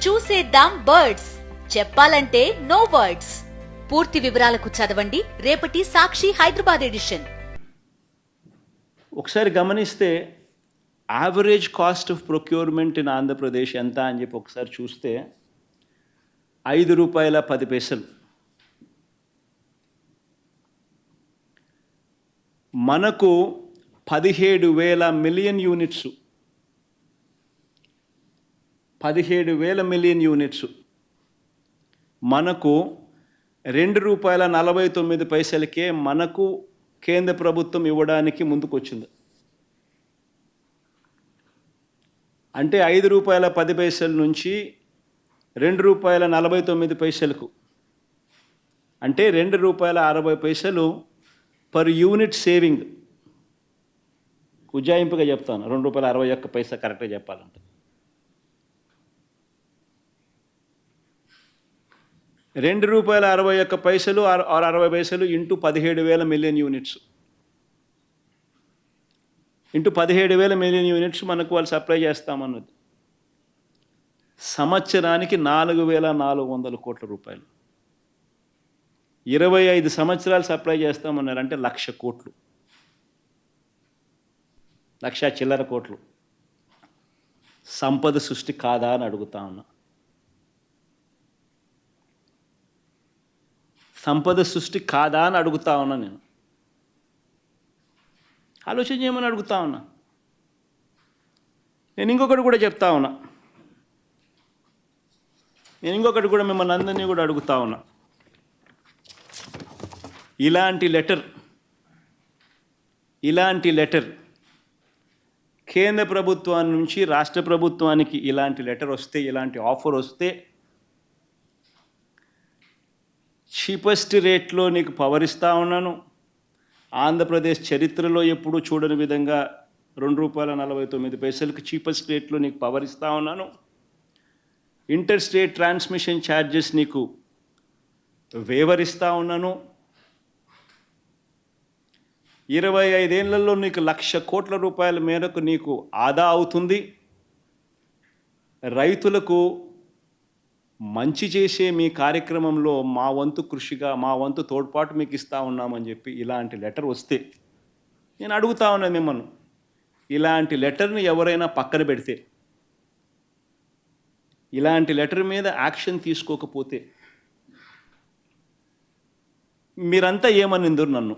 చూసేద్దాం బర్డ్స్, చెప్పాలంటే no words. పూర్తి వివరాలకు చదవండి రేపటి సాక్షి హైదరాబాద్ ఎడిషన్. ఒకసారి గమనిస్తే average cost of procurement in Andhra Pradesh ఎంత అని చెప్పి ఒకసారి చూస్తే ₹5.10. మనకు 17,000 మిలియన్ యూనిట్స్, 17,000 మిలియన్ యూనిట్స్ మనకు ₹2.49 మనకు కేంద్ర ప్రభుత్వం ఇవ్వడానికి ముందుకొచ్చింది. అంటే ₹5.10 నుంచి ₹2.49 అంటే ₹2.60 పర్ యూనిట్ సేవింగ్. ఉజ్జాయింపుగా చెప్తాను, ₹2.61 కరెక్ట్గా చెప్పాలంటే. ₹2.61 or 60 into 17,000 million units, into 17,000 million units మనకు వాళ్ళు సప్లై చేస్తామన్నది. సంవత్సరానికి ₹4,400 కోట్ల. 25 సంవత్సరాలు సప్లై చేస్తామన్నారు, అంటే 1,00,000 కోట్లు, 1,00,000 చిల్లర కోట్లు. సంపద సృష్టి కాదా అని అడుగుతా ఉన్నా. సంపద సృష్టి కాదా అని అడుగుతా ఉన్నా. నేను ఆలోచన చేయమని అడుగుతా ఉన్నా. నేను ఇంకొకటి కూడా చెప్తా ఉన్నా, ఇంకొకటి కూడా మిమ్మల్ని అందరినీ కూడా అడుగుతా ఉన్నా. ఇలాంటి లెటర్ కేంద్ర ప్రభుత్వాన్ని నుంచి రాష్ట్ర ప్రభుత్వానికి ఇలాంటి లెటర్ వస్తే, ఇలాంటి ఆఫర్ వస్తే, చీపెస్ట్ రేట్లో నీకు పవర్ ఇస్తూ ఉన్నాను, ఆంధ్రప్రదేశ్ చరిత్రలో ఎప్పుడూ చూడని విధంగా ₹2.49 చీపెస్ట్ రేట్లో నీకు పవర్ ఇస్తూ ఉన్నాను, ఇంటర్ స్టేట్ ట్రాన్స్మిషన్ ఛార్జెస్ నీకు వేవర్ ఇస్తూ ఉన్నాను, 25 ఏళ్లలో నీకు ₹1,00,000 కోట్ల మేరకు నీకు ఆదా అవుతుంది, రైతులకు మంచి చేసే మీ కార్యక్రమంలో మా వంతు కృషిగా, మా వంతు తోడ్పాటు మీకు ఇస్తూ ఉన్నామని చెప్పి ఇలాంటి లెటర్ వస్తే, నేను అడుగుతా ఉన్నాను మిమ్మల్ని, ఇలాంటి లెటర్ని ఎవరైనా పక్కన పెడితే, ఇలాంటి లెటర్ మీద యాక్షన్ తీసుకోకపోతే మీరంతా ఏమనిందరు నన్ను?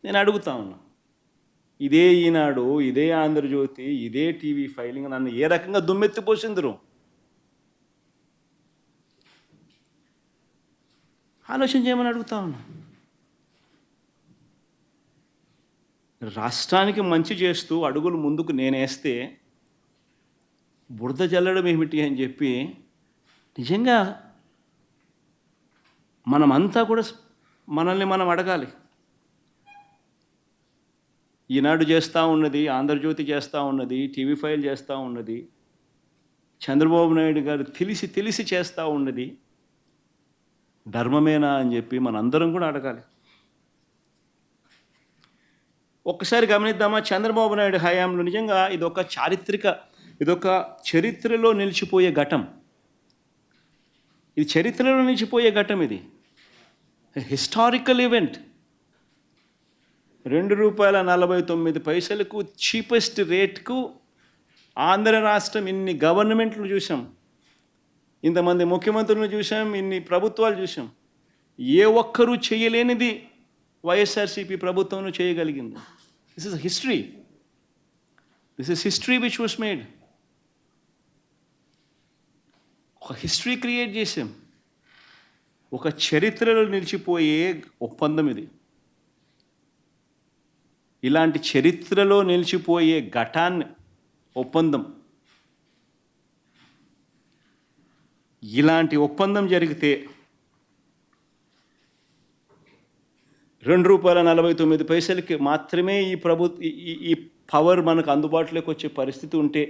నేను అడుగుతా ఉన్నా. ఇదే ఈనాడు, ఇదే ఆంధ్రజ్యోతి, ఇదే టీవీ ఫైలింగ్ నన్ను ఏ రకంగా దుమ్మెత్తిపోసిందరు? ఆలోచన చేయమని అడుగుతా ఉన్నా. రాష్ట్రానికి మంచి చేస్తూ అడుగులు ముందుకు నేనేస్తే బురద జల్లడం ఏమిటి అని చెప్పి నిజంగా మనమంతా కూడా మనల్ని మనం అడగాలి. ఈనాడు చేస్తూ ఉన్నది, ఆంధ్రజ్యోతి చేస్తూ ఉన్నది, టీవీ ఫైల్ చేస్తూ ఉన్నది, చంద్రబాబు నాయుడు గారు తెలిసి చేస్తూ ఉన్నది ధర్మమేనా అని చెప్పి మనందరం కూడా అడగాలి. ఒక్కసారి గమనిద్దామా, చంద్రబాబు నాయుడు హయాంలో నిజంగా ఇదొక చరిత్రలో నిలిచిపోయే ఘటం. ఇది చరిత్రలో నిలిచిపోయే ఘటం. ఇది హిస్టారికల్ ఈవెంట్. ₹2.49 చీపెస్ట్ రేట్కు ఆంధ్ర రాష్ట్రం ఇన్ని గవర్నమెంట్లు చూసాం, ఇంతమంది ముఖ్యమంత్రులను చూసాం, ఇన్ని ప్రభుత్వాలు చూసాం. ఏ ఒక్కరూ చేయలేనిది వైఎస్ఆర్సీపీ ప్రభుత్వం చేయగలిగింది. This is history which was made. ఒక హిస్టరీ క్రియేట్ చేసాం, ఒక చరిత్రలో నిలిచిపోయే ఒప్పందం ఇది. ఇలాంటి చరిత్రలో నిలిచిపోయే ఒప్పందం, ఇలాంటి ఒప్పందం జరిగితే ₹2.49 మాత్రమే ఈ పవర్ మనకు అందుబాటులోకి వచ్చే పరిస్థితి ఉంటే,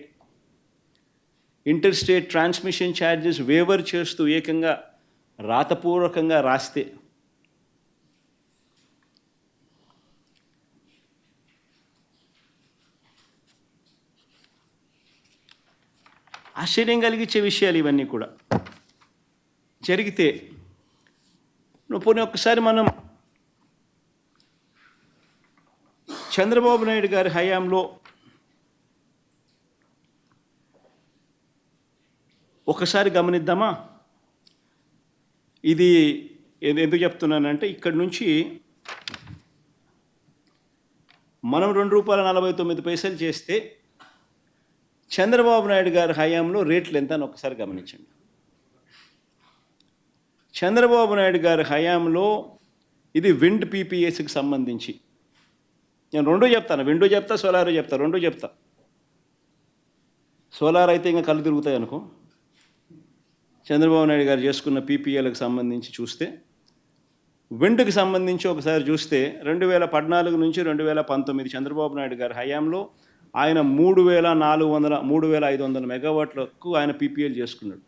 inter state transmission charges waiver చేస్తూ ఏకంగా రాతపూర్వకంగా రాస్తే, ఆశ్చర్యం కలిగించే విషయాలు ఇవన్నీ కూడా జరిగితే పోనీ ఒక్కసారి మనం చంద్రబాబు నాయుడు గారి హయాంలో ఒకసారి గమనిద్దామా? ఇది ఎందుకు చెప్తున్నానంటే ఇక్కడి నుంచి మనం ₹2.49 చేస్తే చంద్రబాబు నాయుడు గారి హయాంలో రేట్లు ఎంత అని ఒకసారి గమనించండి. చంద్రబాబు నాయుడు గారి హయాంలో ఇది విండ్ పీపీఎస్కి సంబంధించి నేను రెండూ చెప్తాను, విండో చెప్తా, సోలార్ చెప్తా, రెండూ చెప్తా. సోలార్ అయితే ఇంకా కళ్ళు తిరుగుతాయి అనుకో. చంద్రబాబు నాయుడు గారు చేసుకున్న పీపీఎల్కి సంబంధించి చూస్తే, విండ్కి సంబంధించి ఒకసారి చూస్తే 2014 నుంచి 2019 చంద్రబాబు నాయుడు గారి హయాంలో ఆయన 3,500 మెగావాట్లకు ఆయన పీపీఎల్ చేసుకున్నాడు.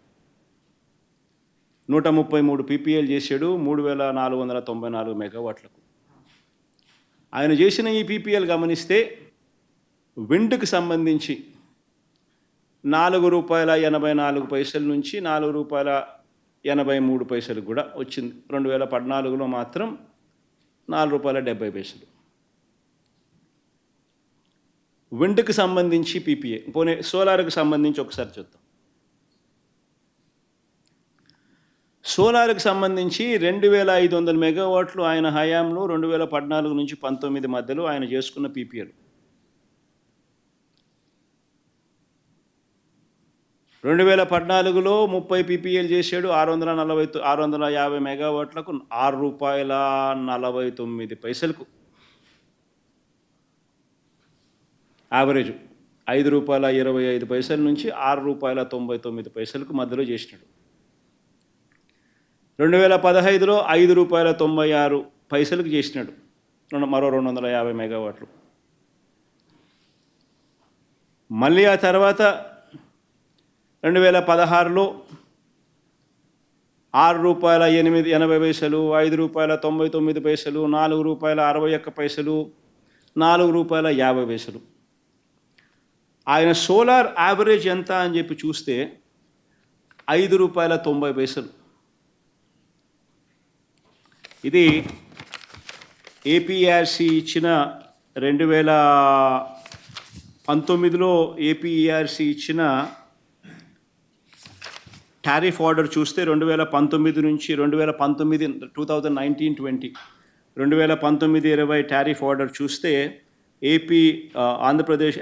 133 పీపీఎల్ చేశాడు 3,494 మెగావాట్లకు. ఆయన చేసిన ఈ పీపీఎల్ గమనిస్తే విండ్కి సంబంధించి ₹4.84 నుంచి ₹4.83 కూడా వచ్చింది. 2014లో మాత్రం ₹4.70. విండ్కి సంబంధించి పీపీఏ. పోనీ సోలార్కి సంబంధించి ఒకసారి చూద్దాం. సోలార్కి సంబంధించి 2,500 మెగావాట్లు ఆయన హయాంలో 2014 నుంచి 19 మధ్యలో ఆయన చేసుకున్న పీపీఎల్. 2014లో 30 పీపీఎల్ చేశాడు 650 మెగావాట్లకు ₹6.49 యావరేజ్. ₹5.25 నుంచి ₹6.99 మధ్యలో చేసినాడు. 2015లో ₹5.96 చేసినాడు, మరో 250 మెగావాట్లు. మళ్ళీ ఆ తర్వాత 2016లో ₹6.80, ₹5.99, ₹4.61, ₹4.50. ఆయన సోలార్ యావరేజ్ ఎంత అని చెప్పి చూస్తే ₹5.90. ఇది ఏపీఆర్సీ ఇచ్చిన 2019లో ఏపీఆర్సీ ఇచ్చిన టారిఫ్ ఆర్డర్ చూస్తే 2019 నుంచి 2019-20 2019-20 టారిఫ్ ఆర్డర్ చూస్తే Andhra Pradesh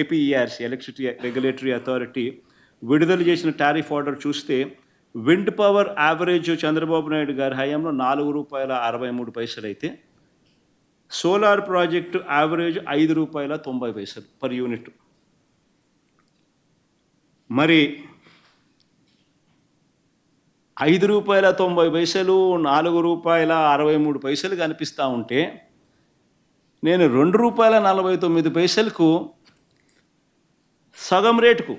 APERC electricity regulatory authority విడుదల చేసిన టారిఫ్ ఆర్డర్ చూస్తే wind power average Chandrababu Naidu గారి హయాంలో ₹4.63 అయితే solar project average ₹5.90 per unit. మరి ₹5.90, ₹4.63 కనిపిస్తూ ఉంటే నేను ₹2.49కు సగం రేటుకు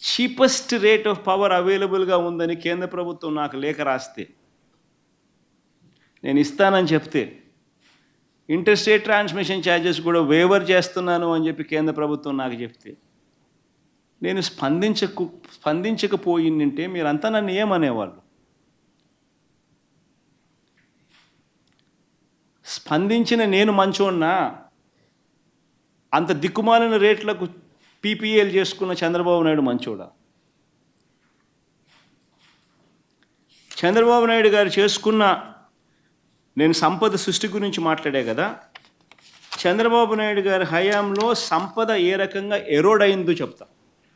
చీపెస్ట్ రేట్ ఆఫ్ పవర్ అవైలబుల్గా ఉందని కేంద్ర ప్రభుత్వం నాకు లేఖ రాస్తే, నేను ఇస్తానని చెప్తే, ఇంటర్స్టేట్ ట్రాన్స్మిషన్ ఛార్జెస్ కూడా వేవర్ చేస్తున్నాను అని చెప్పి కేంద్ర ప్రభుత్వం నాకు చెప్తే, నేను స్పందించకపోయిందంటే మీరంతా నన్ను ఏమనేవాళ్ళు? స్పందించిన నేను మంచోన్నా? అంత దిక్కుమాలిన రేట్లకు పీపీఎల్ చేసుకున్న చంద్రబాబు నాయుడు మంచోడా? చంద్రబాబు నాయుడు గారు చేసుకున్న, నేను సంపద సృష్టి గురించి మాట్లాడే కదా, చంద్రబాబు నాయుడు గారి హయాంలో సంపద ఏ రకంగా ఎరోడ్ అయిందో చెప్తా.